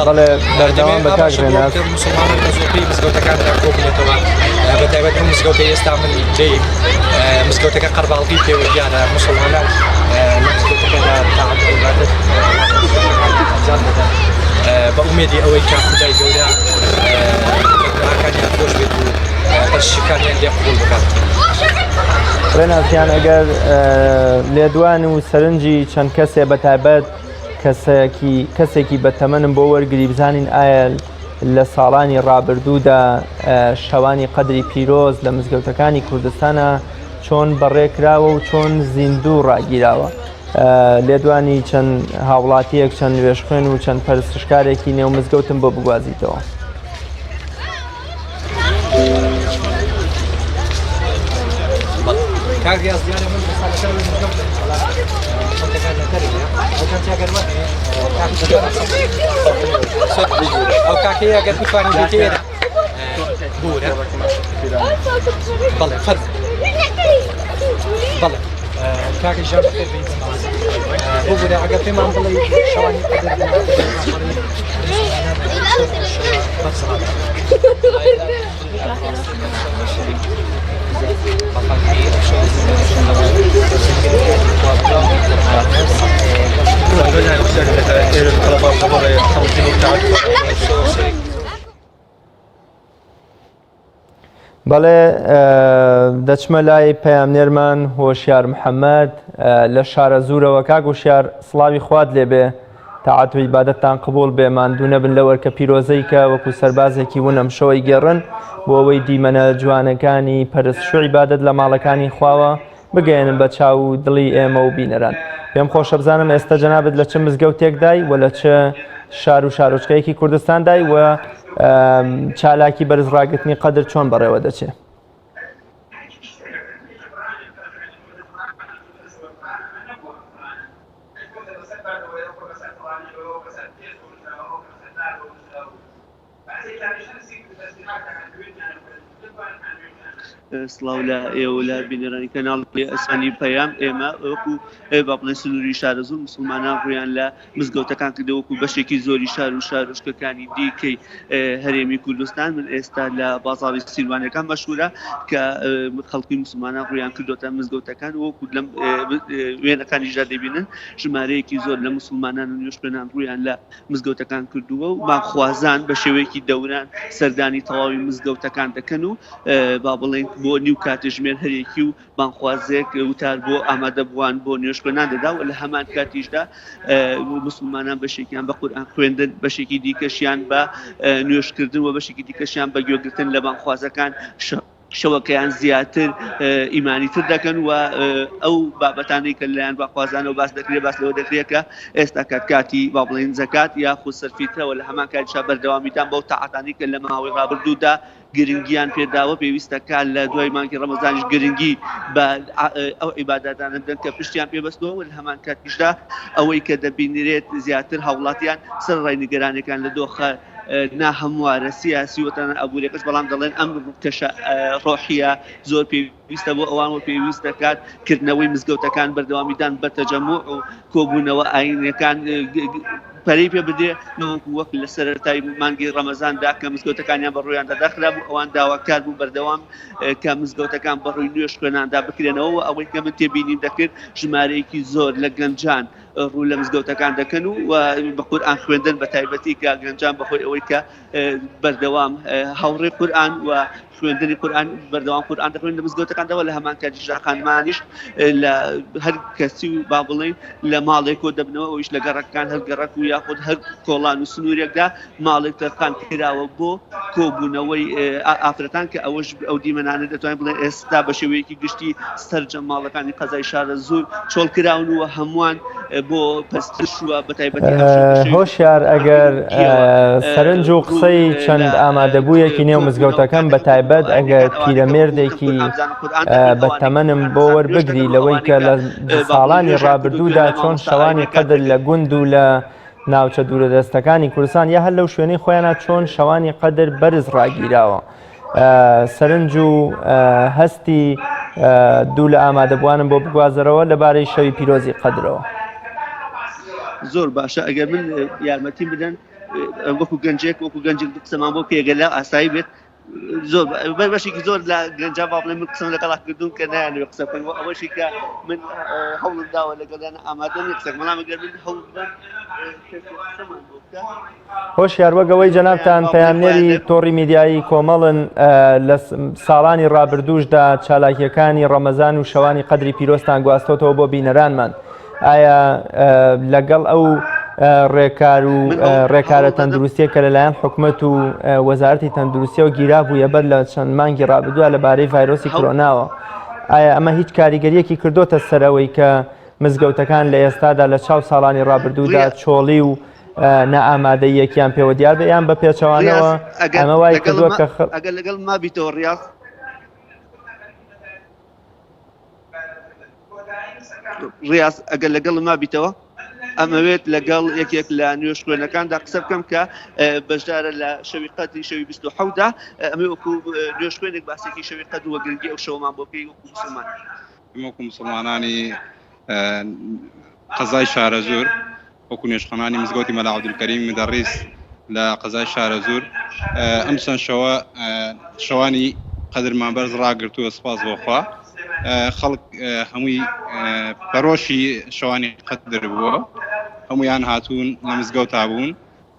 بەڵێ بەردەوام بە کاک ڕێناس مسلمانان لە زۆربەی مزگەوتەکاندا کۆبنێتەوە بەتایبەت ئەو مزگەوتە ئێستا من دەی مزگەوتەکە قەرباڵغی پێوە دیارە مسلمانان لە مزگەوتەکەدا تاعەت و عیبادەت ئەنجام دەدەن بە ئومێدی ئەوەی کە خودای گەورە گوناهەکانیان خۆش بێت و بەشەکانیان لێ قبوڵ بکات. ڕێناسیان ئەگەر لێدوان و سەرنجی چەند کەسێ بەتایبەت کەسێکی بەتەمەنم بۆ وەرگری بزانین ئایا لە ساڵانی ڕابردوودا شەوانی قەدری پیرۆز لە مزگەوتەکانی کوردستانە چۆن بەڕێکراوە و چۆن زیندوو ڕاگیراوە لێدوانی چەند هاوڵاتیەک چەند نوێژخوێن و چەند پەرستشکارێکی نێو مزگەوتم بۆ بگوازیتەوە. ئەو کاکەیە ئەگەر بتوانین بێتێرە بورە بەڵێ فەرز بەڵێ کاکی ژەر بخێر بێت بۆ بورە ئەگەر پێمان بڵێ شەوانی بەڵێ دەچمە لای پەیامنێرمان هۆشیار محەممەد لە شارە زوورەوە کاک هۆشیار سڵاوی خوات لێبێ تاعەت و عیبادەتتان قبول بێ ماندوو نەبن لەوەر کە پیرۆزەی کە وەکو سەربازێکی ون ئەم شەوەی گێڕن بۆ ئەوەی دیمەنە جوانەکانی پەرستش و عیبادەت لە ماڵەکانی خواوە بگەێنن بە چاو و دڵی ئێمە و بینەران. پێم خۆشە بزانم ئێستا جەنابەت لە چ مزگەوتێکدای و لە چه شار و شارۆچکەیەکی کوردستاندای و چالاکی بەرز ڕاگرتنی قەدر چۆن بەڕێوە دەچێت؟ سڵاو لە ئێوە لە بینەرانی کەناڵ ئەسانی پەیام ئێمە وەکو با بڵێن سنووری شارە زوو مسلمانان ڕویان لە مزگەوتەکان کردەوە وەکو بەشێکی زۆری شار و شارۆچکەکانی دیکەی هەرێمی کوردستان. من ئێستا لە بازاڕی سیروانەکان مەشهورە کە خەڵکی مسلمانان ڕویان کردوتە مزگەوتەکان وەکو لەم وێنەکانیشدا دەبینن ژمارەیەکی زۆر لە مسلمانان و نوێژخوێنان ڕویان لە مزگەوتەکان کردووە و ماخوازان بە شێوەیەکی دەوران سەردانی تەواوی مزگەوتەکان دەکەن و با بڵێن بۆ نیو کاتژمێر هەرێکی و بانخوازێک وتار بۆ ئامادە بووان بۆ نوێژخوێنان دەدا و لە هەمان کاتیشدا مسلمانان بەشێکیان بە قورئان خوێندن بەشێکی دیکەشیان بە نوێژکردن و بەشێکی دیکەشیان بە گوێگرتن لە بانخوازەکان شەوەکەیان زیاتر ئیمانیتر دەکەن و ئەو بابەتانەی کە لەلایەن باخوازانەوە باس دەکرێت باس لەوە دەکرێت کە ئێستا کاتی با بڵێن زەکات یاخود سەرفیترەوە لە هەمان کاتیشدا بەردەوامیدان بەو تاعاتانی کە لە ماوەی ڕابردوودا گرنگیان پێداوە پێویستە لە دوای مانگی ڕەمەزانیش گرنگی بە ئەو عیبادەتانە بدەن کە پشتیان پێبەستەوە و لە هەمان کاتیشدا ئەوەی کە دەبینرێت زیاتر هاوڵاتیان سەرڕای نیگەرانەکان لە دۆخە ناهەموارە سیاسی وتەنە ئەبوورێکەش بەڵام دەڵێن ئەم کەشە ڕۆحیە زۆر پێویستە بۆ ئەوان پێویست دەکات کردنەوەی مزگەوتەکان بەردەوامیدان بە تەجەموع و کۆبوونەوە ئاینەکان پەرەی پێ بدێ وەک لە سەرەتای مانگی ڕەمەزاندا کە مزگەوتەکانیان بەڕوویان دەداخرا بوو ئەوان داواکار بوو بەردەوام کە مزگەوتەکان بەڕووی نوێژ خوێناندا بکرێنەوە ئەوەی کە من تێبینیم دەکرد ژمارەیەکی زۆر لە گەنجان ڕوو لە مزگەوتەکان دەکەن و بە قورئان خوێندن بە تایبەتی کە گەنجان بەخۆی ئەوەی کە بەردەوام هاوڕێ قورئان و خوێندنی قورئان بەردەوام قورئان دەخوێن لە مزگەوتەکانەوە لە هەمان کاتیشدا خانمانیش لە هەر کەسی و با بڵێن لە ماڵێک کۆ دەبنەوە ئەویش لە گەڕەکان هەر گەڕەک و یاخود هەر کۆڵان و سنوورێکدا ماڵێک تەرخان کراوە بۆ کۆبوونەوەی ئافرەتان کە ئەوەش ئەو دیمەنانە دەتوانین بڵێن ئێستا بە شێوەیەکی گشتی سەرجەم ماڵەکانی قەزای شارە زوور چۆڵ کراون و هەمووان بۆ پەستش وە بە تایبەتی هۆشیار ئەگەر سەرنج و قسەی چەند ئامادەبوویەکی نێو مزگەوتەکەم بە تایبەت ئەگەر پیرەمێردێکی بەتەمەنم بۆ وەربگری لەوەی کە لە ساڵانی ڕابردوودا چۆن شەوانی قەدر لە گوند و لە ناوچە دوورەدەستەکانی کوردستان یا هەر لەو شوێنەی خۆیانە چۆن شەوانی قەدر بەرز ڕاگیراوە سەرنج و هەستی دوو لە ئامادەبووانم بۆ بگوازەرەوە لەبارەی شەوی پیرۆزی قەدرەوە. زۆر باشە ئەگەر من یارمەتی بدەن وەکو گەنجێک وەکو گەنجێک قسەمان بۆ پێگەلا ئاسایی بێت زۆر بەشێکی زۆر لە گەنجا با بڵێ من قسەم لەگەڵا کردوون کە نایانوێ قسە بکەن ئەوەشی کە من هەوڵم داوە لەگەڵیان ئامادە نیە قسەک بەڵام ئەگەر من هەوڵ بدەم قسەمان بۆ بکە. هۆشیار وەگەوەی جەنابتان پەیامنێری تۆڕی میدیایی کۆمەڵن لە ساڵانی ڕابردووشدا چالاکیەکانی ڕەمەزان و شەوانی قەدری پیرۆستان گواستۆتەوە بۆ بینەرانمان. ئایا لەگەڵ ئەو ڕێکار و ڕێکارە تەندروستیە کە لەلایەن حکوومەت و وەزارەتی تەندروستیە و گیرا بوویە بەر لە چەند مانگی ڕابردووە لەبارەی ڤایرۆسی کۆرۆناوە، ئایا ئەمە هیچ کاریگەریەکی کردوتە سەرەوەی کە مزگەوتەکان لە ئێستادا لە چاو ساڵانی ڕابردوودا چۆڵی و نەئامادەیەکیان پێوە دیار بێ یان بە پێچەوانەوە ئەمە وای کردووە کە ئەگەر لەگەڵ مابیتەوە ڕاست ڕاست ئەگەر لەگەڵ مابیتەوە ئەمەوێت لەگەڵ یەکێک لە نوێژخوێنەکاندا قسە بکەم کە بەشدارە لە شەوی قەدری شەوی 27دا ئەمە وەکو نوێژخوێنێک باسێکی شەوی قەدر وە گرنگی ئەو شەومان بۆ پێی وەکو مسلمان وەکو مسلمانانی قەزای شارە زۆر وەکو نوێژخانانی مزگەوتی مەلا عەبدولکەریم مدەڕیس لە قەزای شارە زۆر ئەم چەند شەوانی قەدرمان بەرز ڕاگرتووە سپاس بۆخوا خەڵک هەمووی بەڕۆشی شەوانی قەدر بووە هەمویان هاتوون لە مزگەوتا بوون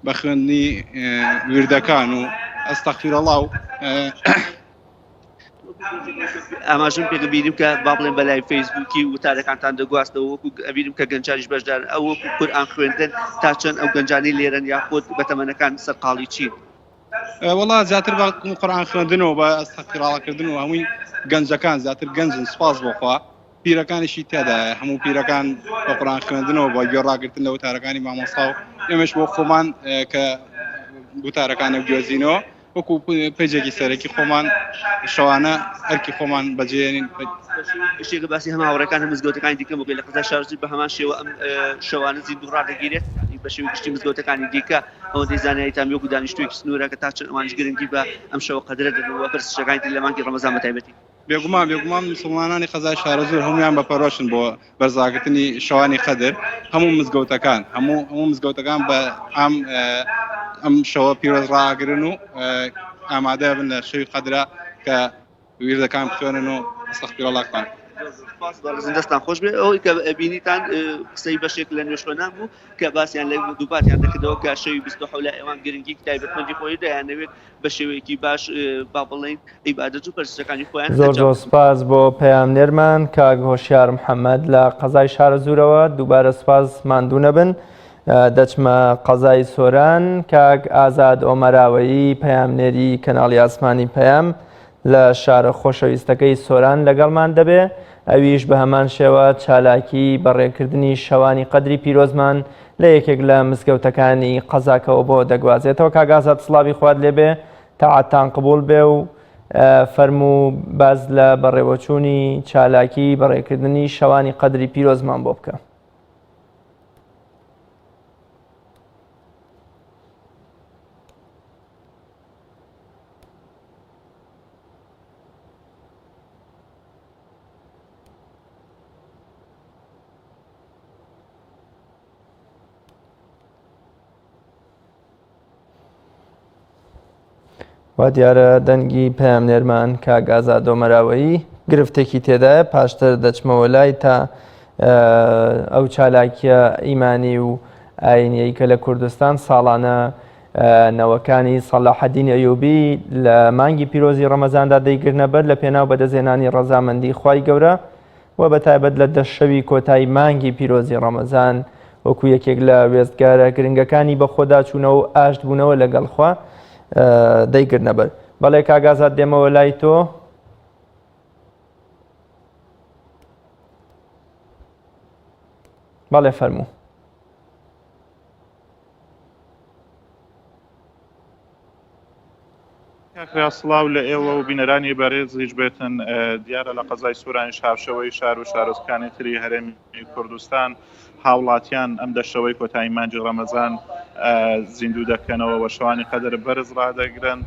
بە خوێندنی وردەکان و ئەستەغفیرەڵڵا و ئاماژەم پێ بینیم کە با بڵێن بەلای فەیسبووکی وتارەکانتان دەگواستەوە وەکو ئەبینم کە گەنجانیش بەشدار ئەو وەکو قورئان خوێندن تا چەند ئەو گەنجانی لێرەن یاخود بەتەمەنەکان سەرقاڵی چین؟ وەڵا زیاتر بە قورئان خوێندنەوە بە ئەستەغفیرەڵڵاکردن و هەمووی گەنجەکان زیاتر گەنجن سپاس بۆخوا پیرەکانیشی تێدایە هەموو پیرەکان بە قورئان خوێندنەوە بە گوێڕاگرتن لە وتارەکانی مامۆستا و ئێمەش بۆ خۆمان کە وتارەکانە گوێزینەوە وەکو پێجێکی سەرەکی خۆمان شەوانە ئەرکی خۆمان بەجێنین شتێکە باسی هەم هاوڕێکانی مزگەوتەکانی دیکە بۆ لە قەزای شارەزوور بە هەمان شێوە ئەم شەوانە زیندوو ڕادەگیرێت بە شێوەی گشتی مزگەوتەکانی دیکە ئەوە دەیزانێتان وەکو دانیشتوویەکی سنوورە کە تا چەند ئەوانش گرنگی بە ئەم شەوە قەدرە دەدەوە پرسشەکانی تر لە مانگی ڕەمەزان بەتایبەتی بێگومان مسلمانانی قەزای شارە زۆر هەمویان بەپەرۆشن بۆ بەرزاگرتنی شەوانی قەدر هەموو مزگەوتەکان هەموو مزگەوتەکان بە ئەم شەوە پیرۆز ڕاگرن و ئامادە بن لە شەوی قەدرە کە ویردەکان بخوێنن و ئەستەغفیرەڵڵاکان دەستان خۆش بێ ئەوەی کە بینیتان قسەی بەشێک لە نوێژخوێنان بوو کە باسییان لە دووپاتیان دەکردەوە کە شەوی 27 لە ئێوان گرنگی تایبەتمەندی خۆی دەیانەوێت بە شێوەیەکی باش با بڵێن عیبادەت و پەرستەکانی خۆیان زۆر سپاس بۆ پەیامنێرمان کاک هۆشیار محەممەد لە قەزای شارە زوورەوە دووبارە سپاس ماندوو نەبن دەچمە قەزای سۆران کاک ئازاد ئۆمەراوەیی پەیامنێری کەناڵی ئاسمانی پەیام لە شارە خۆشەویستەکەی سۆران لەگەڵمان دەبێ ئەویش بە هەمان شێوە چالاکی بەڕێکردنی شەوانی قەدری پیرۆزمان لە یەکێک لە مزگەوتەکانی قەزاکەوە بۆ دەگوازێتەوە کاک ئازاد سڵاوی خوارد لێبێ تاعاتان قبول بێ و فەرموو باز لە بەڕێوەچوونی چالاکی بەڕێکردنی شەوانی قەدری پیرۆزمان بۆ بکە. وا دیارە دەنگی پەیامنێرمان کاک ئازاد ئۆمەراوەیی گرفتێکی تێدایە پاشتر دەچمەوە لای تا ئەو چالاکیە ئیمانی و ئاینیەی کە لە کوردستان ساڵانە نەوەکانی سەلاحەدین ئەیوبی لە مانگی پیرۆزی ڕەمەزاندا دەیگرنە بەر لە پێناو بەدەستهێنانی ڕەزامەندی خوای گەورە و بەتایبەت لە دەشەوی کۆتایی مانگی پیرۆزی ڕەمەزان وەکو یەکێک لە وێستگارە گرنگەکانی بەخۆدا چوونەوە و ئاشت بوونەوە لەگەڵخوا دەیگرنە بەر. بەڵێ کاک ئازاد دێمەوە لای تۆ. بەڵێ فەرموو. کاکرا سڵاو لە ئێوە و بینەرانی بەڕێز هیچ بێتن دیارە لە قەزای سوورانی شارشەوەی شار و شارۆچکانی تری هەرێمی کوردستان هاوڵاتیان ئەم دەشەوەی کۆتایی مانگی ڕەمەزان زیندوو دەکەنەوە و شەوانی قەدر بەرز ڕادەگرن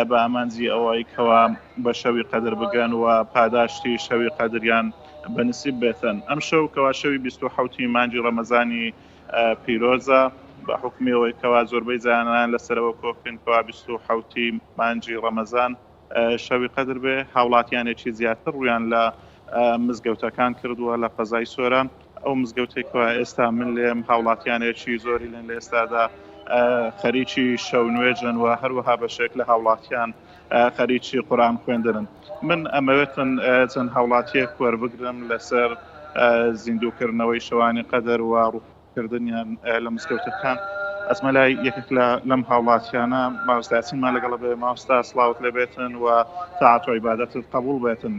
بە ئامانجی ئەوەی کەوا بە شەوی قەدر بگەن و پاداشتی شەوی قەدریان بەنسیب بێتن. ئەم شەو کەوا شەوی 27 مانگی ڕەمەزانی پیرۆزە بە حکمیەوەی کەوا زۆربەی زانان لەسەرەوە کۆکن کەوا 27 مانجی ڕەمەزان شەوی قەدر بێ هاوڵاتیانێکی زیاتر ڕویان لە مزگەوتەکان کردووە لە قەزای سۆران ئەو مزگەوتێکەوە ئێستا من لێم هاوڵاتیانێکی زۆری لێن لە ئێستادا خەریکی شەو نوێژن و هەروەها بەشێک لە هاوڵاتیان خەریکی قورآن خوێندنن من ئەمەوێتن چەند هاوڵاتیەک وەربگرم لەسەر زیندووکردنەوەی شەوانی قەدر و ڕووکردنیان لە مزگەوتەکان ئەسمە لای یەکێک لەم هاوڵاتیانە ماوەستاسیمان لەگەڵە بێ ماوەستا سڵاوت لێبێتن و تاعات و عیبادەتت قبول بێتن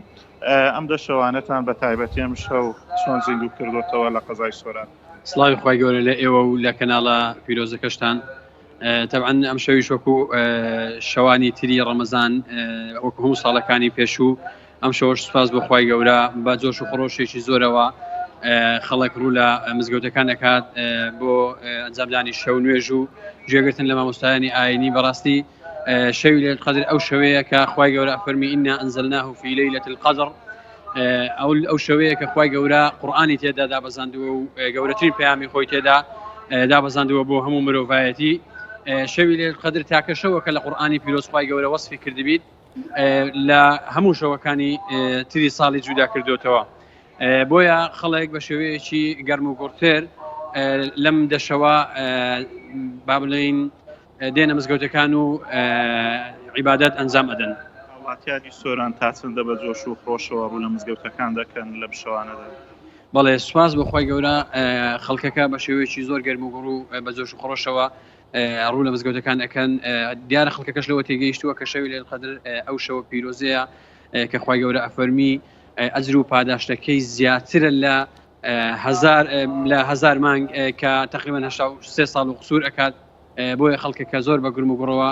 ئەم دە شەوانەتان بە تایبەتی ئەم شەو چۆن زیندوو کردوتەوە لە قەزای سۆران سڵاوی خوای گەورە لە ئێوە و لە کەناڵە پیرۆزەکەشتان طبعا ئەم شەویش وەکو شەوانی تری ڕەمەزان وەکو هەموو ساڵەکانی پێشوو ئەم شەوەش سوپاس بۆ خوای گەورە بە جۆش و خۆشێکی زۆرەوە خەڵک ڕوو لە مزگەوتەکان دەکات بۆ ئەنجامدانی شەو نوێژ و گوێگرتن لە مامۆستایانی ئاینی بەڕاستی شەوی لەیلة القەدر ئەو شەوەیە کە خوای گەورە ئەفەرمی ئینا ئەنزەلناه فی لەیلة القەدر ئەو شەوەیە کە خوای گەورە قورئانی تێدا دابەزاندووە و گەورەترین پەیامی خۆی تێدا دابەزاندووە بۆ هەموو مرۆڤایەتی شەوی لەیلة القەدر تاکە شەوەکە لە قورئانی پیرۆز خوای گەورە وەسفی کردبیت لە هەموو شەوەکانی تری ساڵی جودا کردوتەوە بۆیە خەڵک بە شێوەیەکی گەرم و گوڕتر لەم دەشەوە با بڵێین دێنە مزگەوتەکان و عیبادەت ئەنجام ئەدەن وڵاتیانی سۆران تا چەندە بە جۆش و خۆشەوە ڕوو لە مزگەوتەکان دەکەن لە بشەوانەدا بەڵێ سوپاس بە خوای گەورە خەڵکەکە بە شێوەیەکی زۆر گەرم و گوڕ و بە جۆش و خۆشەوە ڕوو لە مزگەوتەکان ئەکەن دیارە خەڵکەکەش لەوە تێگەیشتووە کە شەوی لەیلة القەدر ئەو شەوە پیرۆزەیە کە خوای گەورە ئەفەرمی ئەجر و پاداشتەکەی زیاترە لە هەزار مانگ کە تقریبا 3 ساڵ و قسوور ئەکات بۆیە خەڵکەکە زۆر بە گرم و گڕەوە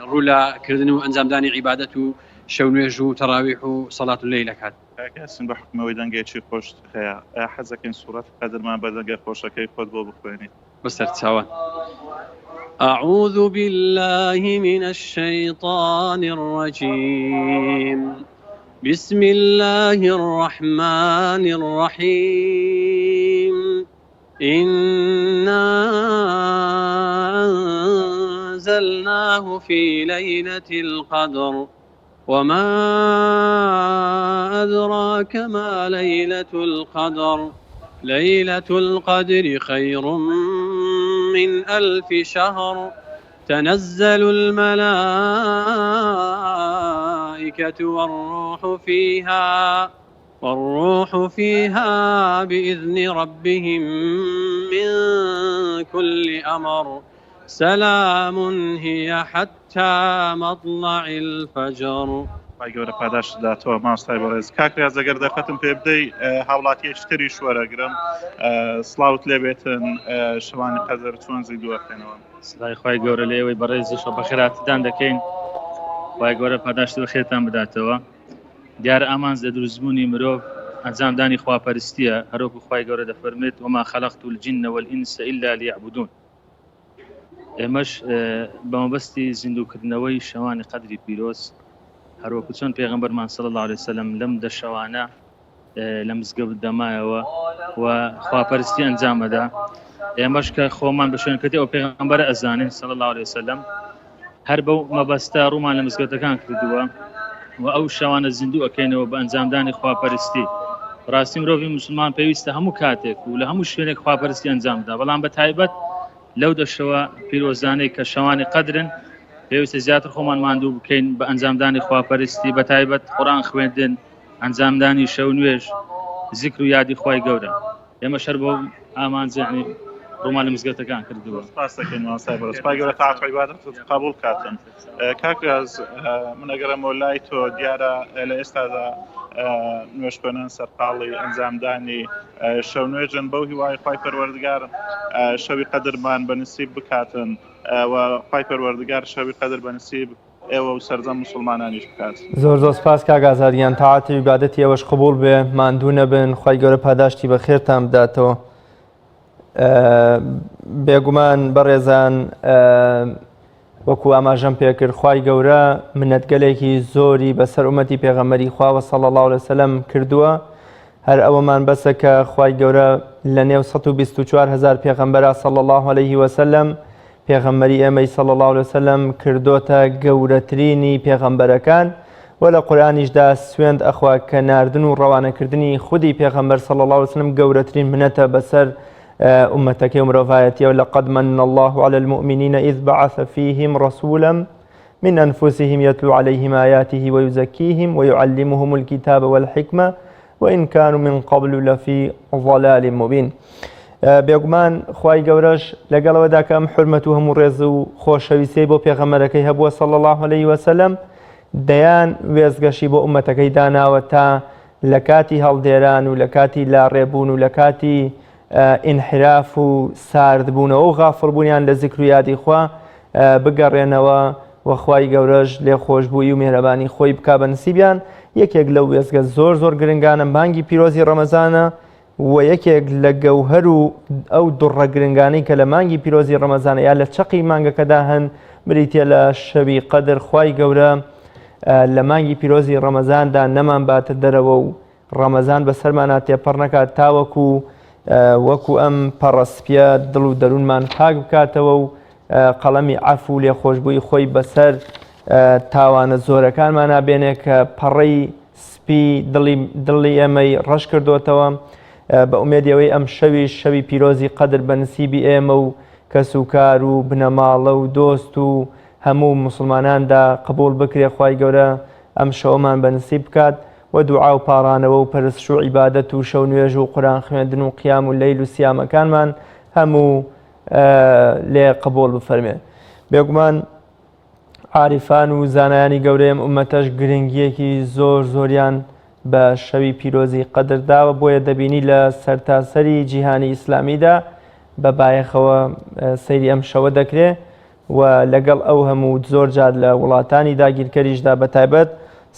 ڕوو لە کردن و ئەنجامدانی عیبادەت و شەو نوێژ و تەراویح و سەڵات و لەیل ئەکات کەسن بە حکمەوەی دەنگێکی خۆش هەیە حەزەکەین سوورەت قەدرمان بە دەنگە خۆشەکەی خۆت بۆ بخوێنیت بەسەر چاوان أعوذ بالله من الشيطان الرجيم بسم الله الرحمن الرحيم إنا أنزلناه في ليلة القدر وما أدراك ما ليلة القدر ليلة القدر خير من 1000 شهر تنزل الملائكة والروح فيها بإذن ربهم من كل أمر سلام هي حتى مطلع الفجر گەورە پاداش داتەوە ماستای بەڕێز کاکریا زەگەر دەقەتم پێ بدەی هاوڵاتیەشتری شوەرەگرم سڵاوت لێبێتن شەوانی قەدر چۆن زیندووەکەنەوە سڵای خوای گەورە لە ئێوەی بەڕێزیشە بە خێراتتان دەکەین خوای گەورە پاداشتی بە خێرتان بداتەوە دیارە ئامانز لە دروستبوونی مرۆڤ ئەنجامدانی خواپەرستیە هەروەکو خوای گەورە دەفەرمێت وما خەلەقت الجن والئینس إلا ليعبدون ئێمەش بەمەبەستی زیندووکردنەوەی شەوانی قەدری پیرۆز هەروەکو چۆن پێغەمبەرمان صلی الله عليه وسلم لەم دەشەوانە لە مزگەوت دەمایەوە و خواپەرستی ئەنجامەدا ئێمەش کە خۆمان بە شوێنکەوتی ئەو پێغەمبەرە ئەزانین صلی الله عليه وسلم هەر بەو مەبەستە ڕوومان لە مزگەوتەکان کردووە و ئەو شەوانە زیندوو ئەکەینەوە بە ئەنجامدانی خواپەرستی ڕاستی مرۆڤی مسلمان پێویستە هەموو کاتێک و لە هەموو شوێنێک خواپەرستی ئەنجامدا بەڵام بە تایبەت لەو دەشەوە پیرۆزانەی کە شەوانی قەدرن پێویستە زیاتر خۆمان ماندوو بکەین بە ئەنجامدانی خواپەرستی بە تایبەت قورئان خوێندن ئەنجامدانی شەو نوێژ ذیکر و یادی خوای گەورە ئێمە شەر بۆ ئامانجانی ڕوومان لە مزگەوتەکان کردووە سپاس دەکەین ماسای بەڕێز خوای گەورە تاعات و عیبادەتت قبول کاتن کاکراز من ئەگەرەمەوە لای تۆ دیارە لە ئێستادا نوێژخوێنان سەرقاڵی ئەنجامدانی شەو نوێژن بەو هیوای خوای پەروەردگار شەوی قەدرمان بەنسیب بکاتن و خوای پەروەردگار شەوی قەدر بەنسیب ئێوە و سەرجەم مسلمانانیش بکات زۆر سپاس کاگازاریان تاعاتی و عیبادەتی ئێوەش قبول بێ ماندوو نەبن خوای گەورە پاداشتی بە خێرتان بداتەوە بێگومان بەڕێزان وەکو ئاماژەم پێکرد خوای گەورە منەتگەلێکی زۆری بەسەر ئومەتی پێغەمبەری خوا صلی الله علیه وسلم کردووە هەر ئەوەمان بەسە کە خوای گەورە لە نێو 124,000 پێغەمبەرە صلی الله عليه وسلم پێغەمبەری ئێمەی صلی الله عليه وسلم کردۆتە گەورەترینی پێغەمبەرەکان و لە قورئانیشدا سوێند ئەخوا کە ناردن و ڕەوانەکردنی خودی پێغەمبەر صلی الله عليه وسلم گەورەترین منەتە بەسەر ئومەتەکەی و مرۆڤایەتیە و لەقەد من الله على المؤمنين إذ بعث فيهم رسولا من أنفسهم يتلو عليهم آياته ويزكيهم ويعلمهم الكتاب والحكمة وإن كانوا من قبل لفي ضلال مبين. بێگومان خوای گەورەش لەگەڵەوەدا کە ئەم حورمەت و هەموو ڕێز و خۆشەویستیی بۆ پێغەمبەرەکەی هەبووە صلی الله عليه وسلم دەیان وێزگەشی بۆ ئومەتەکەی داناوە تا لە کاتی هەڵدێران و لە کاتی لاڕێبوون و لە کاتی ئینحراف و ساردبوونەوە و غافڵبوونیان لە زیکر و یادی خوا بگەڕێنەوە و خوای گەورەش لێ خۆشبووی و میهرەبانی خۆی بکا بە نسیبیان. یەکێک لەو وێزگە زۆر گرنگانە مانگی پیرۆزی ڕەمەزانە و یەکێک لە گەوهەر و ئەو دوڕە گرنگانەی کە لە مانگی پیرۆزی ڕەمەزانە یا لە چەقی مانگەکەدا هەن بریتە لە شەوی قەدر. خوای گەورە لە مانگی پیرۆزی ڕەمەزاندا نەمان باتە دەرەوە و ڕەمەزان بەسەرمانە تێپەڕ نەکات تاوەکو وەکو ئەم پەڕەسپیە دڵ و دەروونمان پاک بکاتەوە و قەڵەمی عەفو و لێخۆشبووی خۆی بەسەر تاوانە زۆرەکانمان نابێنێ کە پەڕەی سپی دڵی ئێمەی ڕەش کردوتەوە. بە ئومێدیەوەی ئەم شەوی پیرۆزی قەدر بە نسیبی ئێمە و کەس و کار و بنەماڵە و دۆست و هەموو مسلماناندا قبول بکرێ خوای گەورە ئەم شەوەمان بە نسیب بکات و دوعا و پاڕانەوە و پەرستش و عیبادەت و شەو نوێژ و قورئان خوێندن و قیام و لەیل و سیامەکانمان هەموو لێ قبول بفەرمێ. بێگومان عاریفان و زانایانی گەورەیەم ئومەتەش گرنگیەکی زۆریان بە شەوی پیرۆزی قەدرداوە بۆیە دەبینی لە سەرتاسەری جیهانی ئیسلامیدا بە بایەخەوە سەیری ئەم شەوە دەکرێ و لەگەڵ ئەو هەموو زۆر جار لە وڵاتانی داگیرکەریشدا بەتایبەت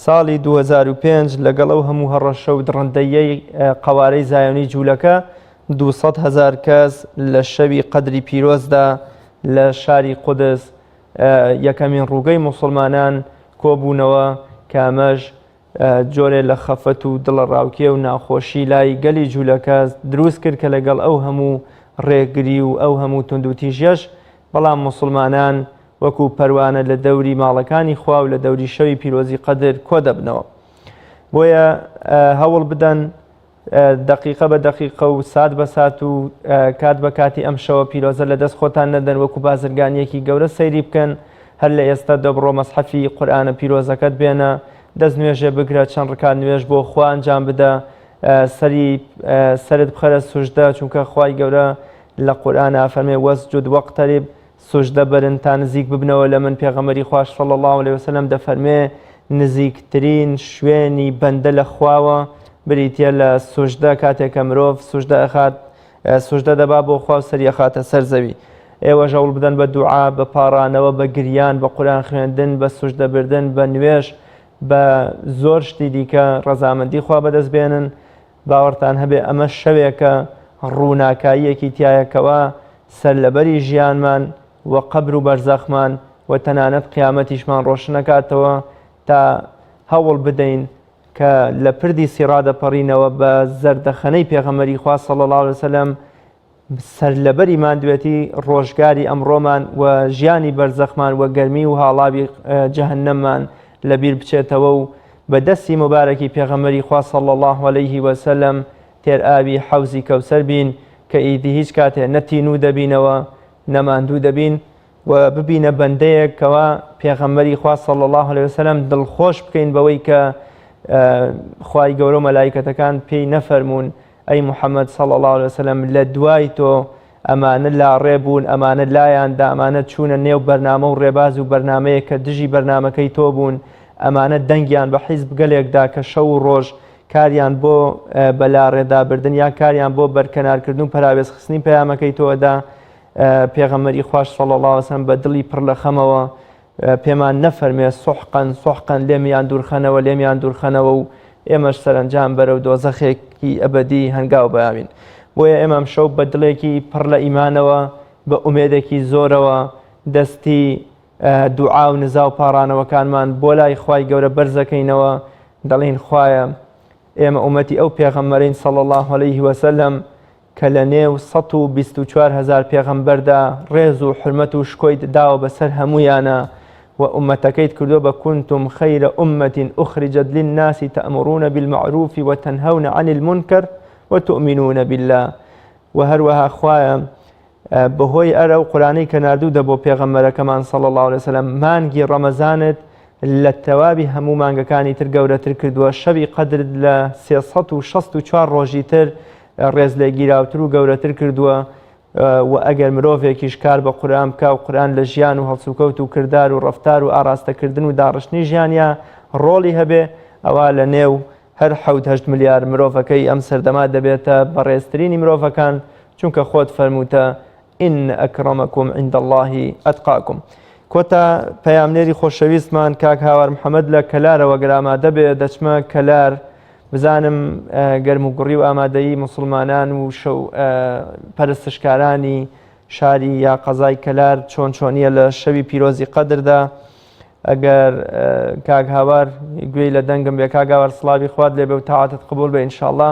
ساڵی 2005 لەگەڵ ئەو هەموو هەڕەشە و دڕندەیەی قەوارەی زایۆنی جوولەکە 200,000 کەس لە شەوی قەدری پیرۆزدا لە شاری قودس یەکەمین ڕووگەی موسڵمانان کۆبوونەوە کە ئەمەش جۆرێ لە خەفەت و دڵە ڕاوکێ و ناخۆشی لای گەلی جوولەکە دروست کرد کە لەگەڵ ئەو هەموو ڕێگری و ئەو هەموو توندوتیژەش بەڵام موسڵمانان وەکو پەروانە لە دەوری ماڵەکانی خوا و لە دەوری شەوی پیرۆزی قەدر کۆ دەبنەوە. بۆیە هەوڵ بدەن دقیقە بە دقیقە و سات بە سات و کات بە کاتی ئەم شەوە پیرۆزە لە دەست خۆتان نەدەن وەکو بازرگانیەکی گەورە سەیری بکەن هەر لە ئێستا دەبڕۆ مەسحەفی قورئانە پیرۆزەکەت بێنە دەست نوێژێ بگرە چەند ڕکات نوێژ بۆ خوا ئەنجام بدە سەرت بخەرە سوژدە چونکە خوای گەورە لە قورئانە فەرمێ وەسجود وەقتەریب سوژدە بەرن تا نزیک ببنەوە لە من پێغەمبەری خوا صلی الله عليه وسلم دەفەرمێ نزیکترین شوێنی بەندە لە خواوە بریتە لە سوژدە کاتێکە مرۆڤ سوژدە دەبا بۆ خوا و سەری ئەخاتە سەر زەوی. ئێوەش هەوڵ بدەن بە دوعا بە پاڕانەوە بە گریان بە قورئان خوێندن بە سوژدە بردن بە نوێژ بە زۆر شتی دیکە ڕەزامەندی خوا بەدەست بێنن. باوەڕتان هەبێ ئەمە شەوێکە ڕووناکاییەکی تایەکەوە سەرلەبەری ژیانمان و قەبر و بەرزەخمان و تەنانەت قیامەتیشمان ڕۆشن نەکاتەوە تا هەوڵ بدەین کە لە پردی سیڕادە پەڕینەوە بە زەردەخەنەی پێغەمبەری خوا صلی الله عليه وسلم سەرلەبەری مادوێتی ڕۆژگاری ئەمڕۆمان و ژیانی بەرزەخمان و گەرمی و هاڵاوی جەهەنەممان لەبیر بچێتەوە و بە دەستی مبارەکی پێغەمبەری خوا صلی الله عليه وسلم تێر ئاوی حەوزی کەوسەر بین کە ئیدی هیچ کاتێ نەتینوو دەبینەوە نەماندوو دەبین و ببینە بەندەیەک کەوا پێغەمبەری خوا صلی الله عليه وسلم دڵخۆش بکەین بەوەی کە خوای گەورە و مەلایکەتەکان پێی نەفەرموون ئەی محەممەد صلی الله عليه وسلم لە دوای تۆ ئەمانە لاڕێبوون ئەمانە لایاندا ئەمانە چوونە نێو بەرنامە و ڕێباز و بەرنمەیە کە دژی بەرنمەکەی تۆ بوون ئەمانە دەنگیان بە حیزب گەلێکدا کە شەو و ڕۆژ کاریان بۆ بەلاڕێدابردن یا کاریان بۆ بەرکەنارکردن و پەراوێزخستنی پەیامەکەی تۆدا پێغەمبەری خوش صلی الله عليه وسلم بە دڵی پڕ لە خەمەوە پێمان نەفەرمێ سوحقەن لێمیان دوورخەنەوە و ئێمەش سەرنجام بەرەو دۆزەخێکی ئەبەدی هەنگاو بەیاوین. بۆیە ئێمەم شەو بە دڵێکی پڕ لە ئیمانەوە بە ئومێدێکی زۆرەوە دەستی دوعا و نزا و پاڕانەوەکانمان بۆ لای خوای گەورە بەرزەکەینەوە دەڵێن خوایە ئێمە ئومەتی ئەو پێغەمبەرین صلی الله عليه وسلم کە لە نێو 124,000 پێغەمبەردا ڕێز و حرمەت و شکۆی داوە بەسەر هەمویانە و ئومەتەکەیت کردو بە كنتم خير أمة أخرجت للناس تأمرون بالمعروف وتنهون عن المنكر وتؤمنون بالله وهروها خوايا بەهۆی ئەرە و قورانەی کە ناردوودە بۆ پێغەمبەرەکەمان صلی الله عليه وسلم مانگی ڕەمەزانت لە تەواوی هەموو مانگەکانی تر گەورەتر کردووە شەوی قەدرت لە 364 ڕۆژی تر ڕێز لێگیراوتر و گەورەتر کردووە و ئەگەر مرۆڤێکیش کار بە قورآن بکە و قورآن لە ژیان و هەڵسوکەوت و کردار و ڕەفتار و ئاراستەکردن و داڕشتنی ژیانیا ڕۆڵی هەبێ ئەوە لە نێو هەر 7 ملیار مرۆڤەکەی ئەم سەردەما دەبێتە بەڕێزترینی مرۆڤەکان چونکە خۆت فەرمووتە إن أكرمكم عند الله أتقاكم کۆتا پەیامنێری خۆشەویستمان کاک هاوار محەممەد لە کەلارەوە گەرامادە بێ دەچمە کەلار بزانم گەرم و گوڕی و ئامادەیی مسلمانان و شەو پەرستشکارانی شاری یا قەزای کەلار چۆن چۆنیە لە شەوی پیرۆزی قەدردا ئەگەر کاک هاوار گوێی لە دەنگم بێ کاک هاوار سڵاوی خوارد لێ بێ و تاعاتت قبول بێ ئینشاءڵڵا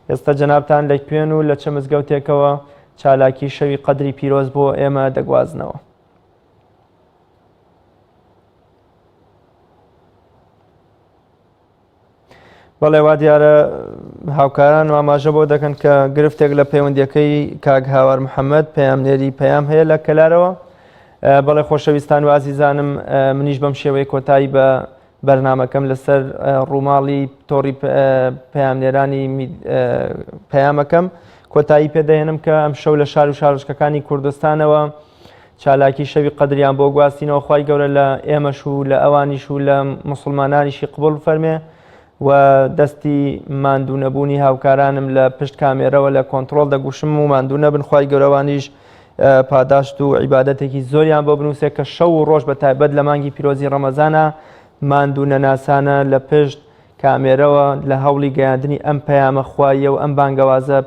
ئێستا جەنابتان لەکوێن و لە چه مزگەوتێکەوە چالاکی شەوی قەدری پیرۆز بۆ ئێمە دەگوازنەوە. بەڵێ وا دیارە هاوکاران و ئاماژە بۆ دەکەن کە گرفتێک لە پەیوەندیەکەی کاک هاوار محەممەد پەیامنێری پەیام هەیە لە کەلارەوە. بەڵێ خۆشەویستان و ئازیزانم منیش بەم شێوەی کۆتایی بە بەرنامەکەم لەسەر ڕووماڵی تۆڕی پەیامنێرانی پەیامەکەم کۆتایی پێدەهێنم کە ئەم شەو لە شار و شارۆچکەکانی کوردستانەوە چالاکی شەوی قەدریان بۆ گواستینەوە خوای گەورە لە ئێمەش و لە ئەوانیش و لە مسلمانانیشی قبول فەرمێ و دەستی ماندوو نەبوونی هاوکارانم لە پشت کامێرەوە لە کۆنتترۆل دەگوشم و ماندوو نەبن خوای گەورەوانیش پاداشت و عیبادەتێکی زۆریان بۆ بنووسێ کە شەو و ڕۆژ بە تایبەت لە مانگی پیرۆزی ڕەمەزانە ماندوو نەناسانە لە پشت کامێرەوە لە هەوڵی گەیاندنی ئەم پەیامە خوایە و ئەم بانگەوازە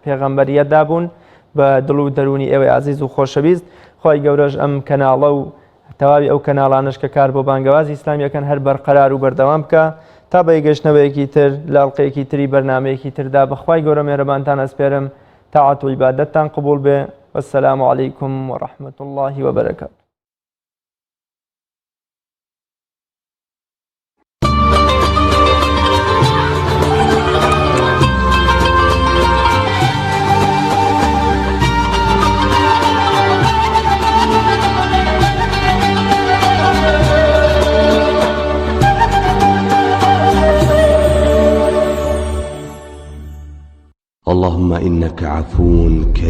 پێغەمبەریە دابوون بە دڵ و دەرونی ئێوەی عەزیز و خۆشەویست خوای گەورەش ئەم کەناڵە و تەواوی ئەو کەناڵانش کە کار بۆ بانگەوازی ئیسلامیەکەن هەر بەرقەرار و بەردەوام بکە تا بە گەشتنەوەیەکی تر لاڵقەیەکی تری بەرنمەیەکی تردا بەخوای گەورە مێرەبانتان ئەسپێرم تاعات و عیبادەتتان قبول بێ والسلام عەلەیکم وەڕەحمەت الله وبەرەکات. اللهم إنك عفو كريم